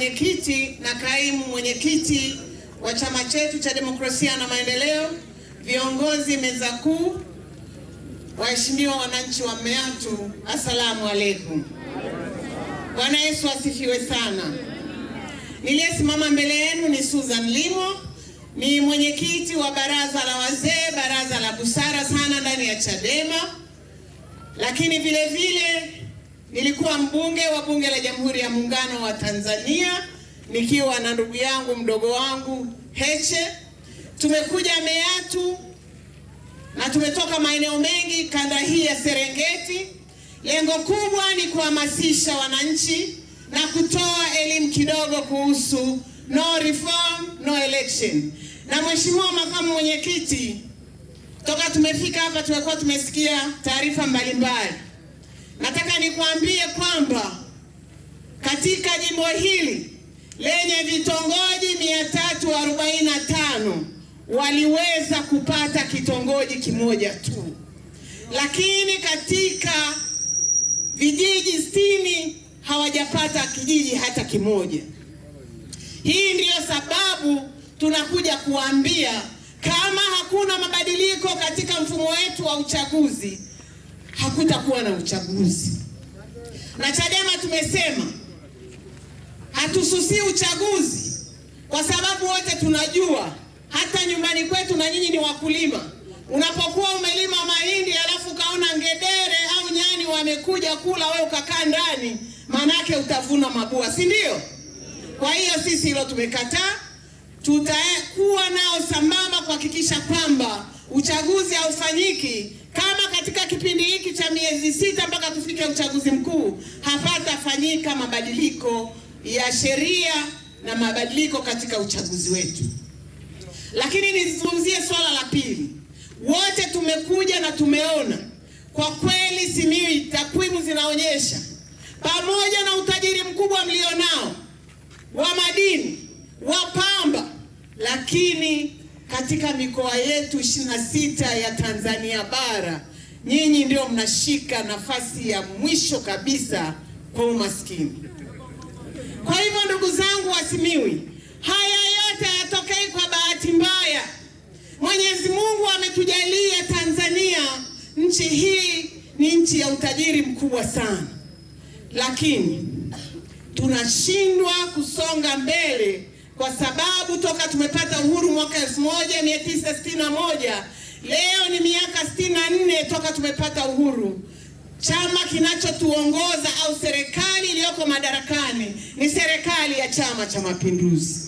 mwenyekiti na kaimu mwenyekiti wa chama chetu cha Demokrasia na Maendeleo, viongozi meza kuu, waheshimiwa wananchi wa Meatu, asalamu alaykum. Bwana Yesu asifiwe sana. Niliyesimama mbele yenu ni Susan Limo, ni mwenyekiti wa baraza la wazee, baraza la busara sana ndani ya Chadema. Lakini vile vile nilikuwa mbunge wa bunge la Jamhuri ya Muungano wa Tanzania nikiwa na ndugu yangu mdogo wangu Heche. Tumekuja Meatu na tumetoka maeneo mengi kanda hii ya Serengeti. Lengo kubwa ni kuhamasisha wananchi na kutoa elimu kidogo kuhusu no reform, no election. Na Mheshimiwa Makamu Mwenyekiti, toka tumefika hapa tumekuwa tumesikia taarifa mbalimbali. Nataka nikuambie kwamba katika jimbo hili lenye vitongoji 345 waliweza kupata kitongoji kimoja tu. Lakini katika vijiji 60 hawajapata kijiji hata kimoja. Hii ndiyo sababu tunakuja kuambia kama hakuna mabadiliko katika mfumo wetu wa uchaguzi, hakutakuwa na uchaguzi. Na Chadema tumesema hatususi uchaguzi kwa sababu wote tunajua, hata nyumbani kwetu na nyinyi ni wakulima. Unapokuwa umelima mahindi alafu kaona ngedere au nyani wamekuja kula, wewe ukakaa ndani, manake utavuna mabua, si ndio? Kwa hiyo sisi hilo tumekataa. Tutakuwa nao sambamba kuhakikisha kwamba uchaguzi haufanyiki kama katika kipindi hiki cha miezi 6 mpaka tufike uchaguzi mkuu hapatafanyika mabadiliko ya sheria na mabadiliko katika uchaguzi wetu. Lakini nizungumzie swala la pili. Wote tumekuja na tumeona kwa kweli Simiyu takwimu zinaonyesha, pamoja na utajiri mkubwa mlionao wa madini, wa pamba, lakini katika mikoa yetu 26 ya Tanzania bara, nyinyi ndio mnashika nafasi ya mwisho kabisa kwa umaskini. Kwa hivyo ndugu zangu wa Simiyu, haya yote hayatokei kwa bahati mbaya. Mwenyezi Mungu ametujalia Tanzania, nchi hii ni nchi ya utajiri mkubwa sana. Lakini tunashindwa kusonga mbele kwa sababu toka tumepata uhuru mwaka 1961, leo ni miaka 64 toka tumepata uhuru. Chama kinachotuongoza au serikali iliyoko madarakani ni serikali ya Chama cha Mapinduzi.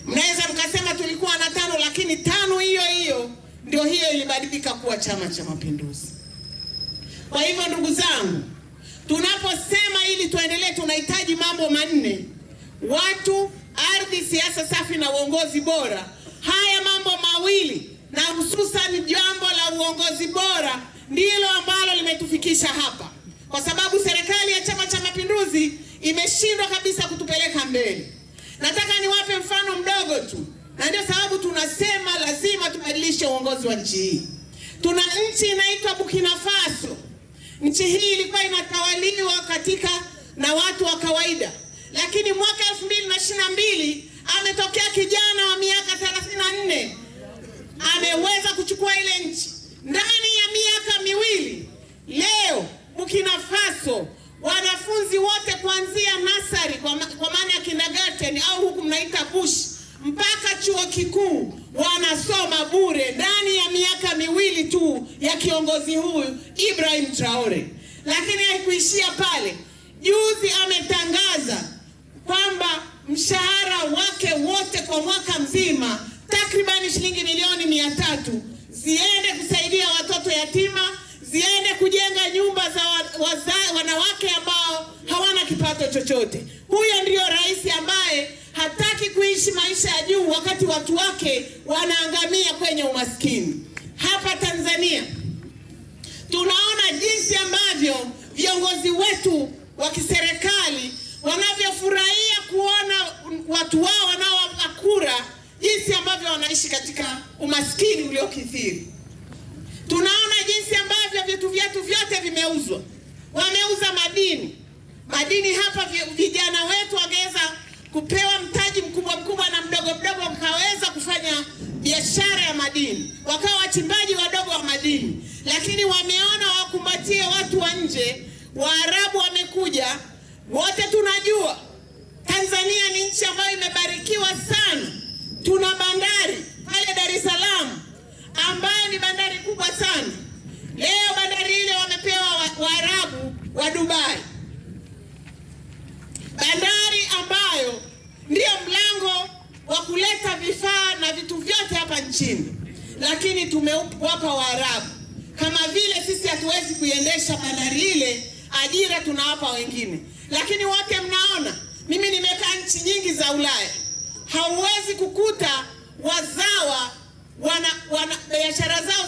Mnaweza mkasema tulikuwa na 5, lakini 5 hiyo ndio hiyo ilibadilika kuwa Chama cha Mapinduzi. Kwa hivyo ndugu zangu, tunaposema ili tuendelee tunahitaji mambo manne: watu, ardhi, siasa safi na uongozi bora. Haya mambo mawili, na hususan jambo la uongozi bora, ndilo ambalo limetufikisha hapa. Kwa sababu serikali ya Chama cha Mapinduzi imeshindwa kabisa kutupeleka mbele. Nataka niwape mfano mdogo tu, na ndio sababu tunasema lazima tubadilishe uongozi wa nchi hii. Tuna nchi inaitwa Burkina Faso. Nchi hii ilikuwa inatawaliwa na watu wa kawaida. Lakini mwaka 2022 ametokea kijana wa miaka 34, ameweza kuchukua ile nchi. Ndani ya miaka miwili, leo Burkina Faso wanafunzi wote kuanzia nasari kwa maana ya kindergarten au huku mnaita bush mpaka chuo kikuu wanasoma bure ndani ya miaka miwili tu ya kiongozi huyu Ibrahim Traore. Lakini haikuishia pale. Juzi ametangaza kwamba mshahara wake wote kwa mwaka mzima takriban shilingi milioni 300 ziende kusaidia watoto yatima, ziende kujenga nyumba za wanawake ambao hawana kipato chochote. Huyo ndio rais ambaye hataki kuishi maisha ya juu wakati watu wake wanaangamia kwenye umaskini. Hapa Tanzania tunaona jinsi ambavyo viongozi wetu wa kiserikali wanavyofurahia kuona watu wao wanaowapa kura jinsi ambavyo wanaishi katika umaskini uliokithiri. Tunaona jinsi ambavyo vitu vyetu vyote vimeuzwa. Wameuza madini. Madini hapa vijana wetu wangeweza kupewa mtaji mkubwa na mdogo wakaweza kufanya biashara ya madini, wakawa wachimbaji wadogo wa madini, lakini wameona wakumbatie watu wa nje. Waarabu wamekuja, wote tunajua Tanzania ni nchi ambayo imebarikiwa sana. Tuna bandari pale Dar es Salaam ambayo ni bandari kubwa sana. Leo bandari ile wamepewa Waarabu wa Dubai, bandari ambayo ndio mlango wa kuleta vifaa na vitu vyote hapa nchini, lakini tumewapa Waarabu. Kama vile sisi hatuwezi kuiendesha bandari ile, ajira tunawapa wengine. Lakini wote mnaona, mimi nimekaa nchi nyingi za Ulaya, hauwezi kukuta wazawa biashara zao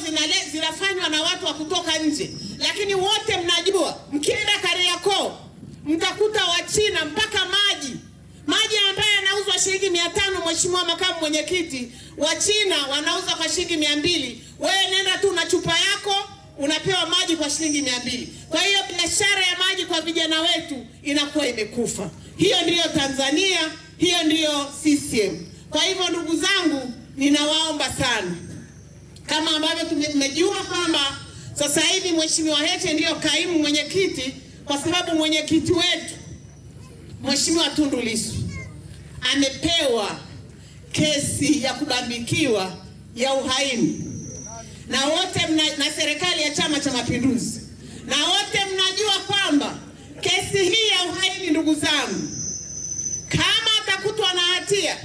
zinafanywa na watu wa kutoka nje. Lakini wote mnajua, mkienda Kariakoo mtakuta Wachina mpaka maji ambayo yanauzwa shilingi 500, Mheshimiwa Makamu Mwenyekiti, Wachina wanauza kwa shilingi 200. Wewe nenda tu na chupa yako unapewa maji kwa shilingi 200. Kwa hiyo biashara ya maji kwa vijana wetu inakuwa imekufa. Hiyo ndiyo Tanzania, hiyo ndiyo CCM. Kwa hivyo ndugu zangu, ninawaomba sana, kama ambavyo tumejua kwamba sasa hivi Mheshimiwa Heche ndiyo kaimu mwenyekiti, kwa sababu mwenyekiti wetu Mheshimiwa Tundu Lissu amepewa kesi ya kubambikiwa ya uhaini, na wote na serikali ya Chama cha Mapinduzi, na wote mnajua kwamba kesi hii ya uhaini, ndugu zangu, kama atakutwa na hatia,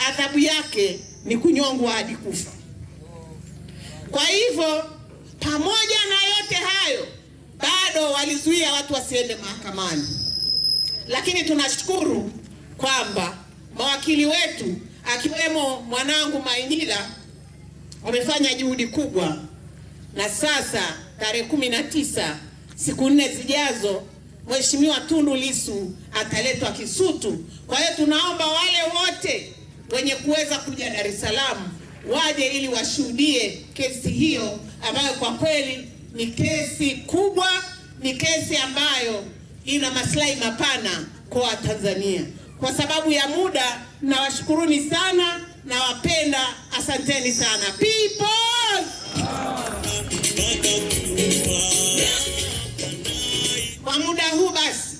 adhabu yake ni kunyongwa hadi kufa. Kwa hivyo pamoja na yote hayo, bado walizuia watu wasiende mahakamani. Lakini tunashukuru kwamba mawakili wetu akiwemo mwanangu Mainila wamefanya juhudi kubwa, na sasa tarehe 19, siku 4 zijazo, Mheshimiwa Tundu Lissu ataletwa Kisutu. Kwa hiyo tunaomba wale wote wenye kuweza kuja Dar es Salaam waje ili washuhudie kesi hiyo, ambayo kwa kweli ni kesi kubwa, ni kesi ambayo ina maslahi mapana kwa Tanzania. Kwa sababu ya muda, nawashukuruni sana, nawapenda, asanteni sana. People! Kwa muda huu basi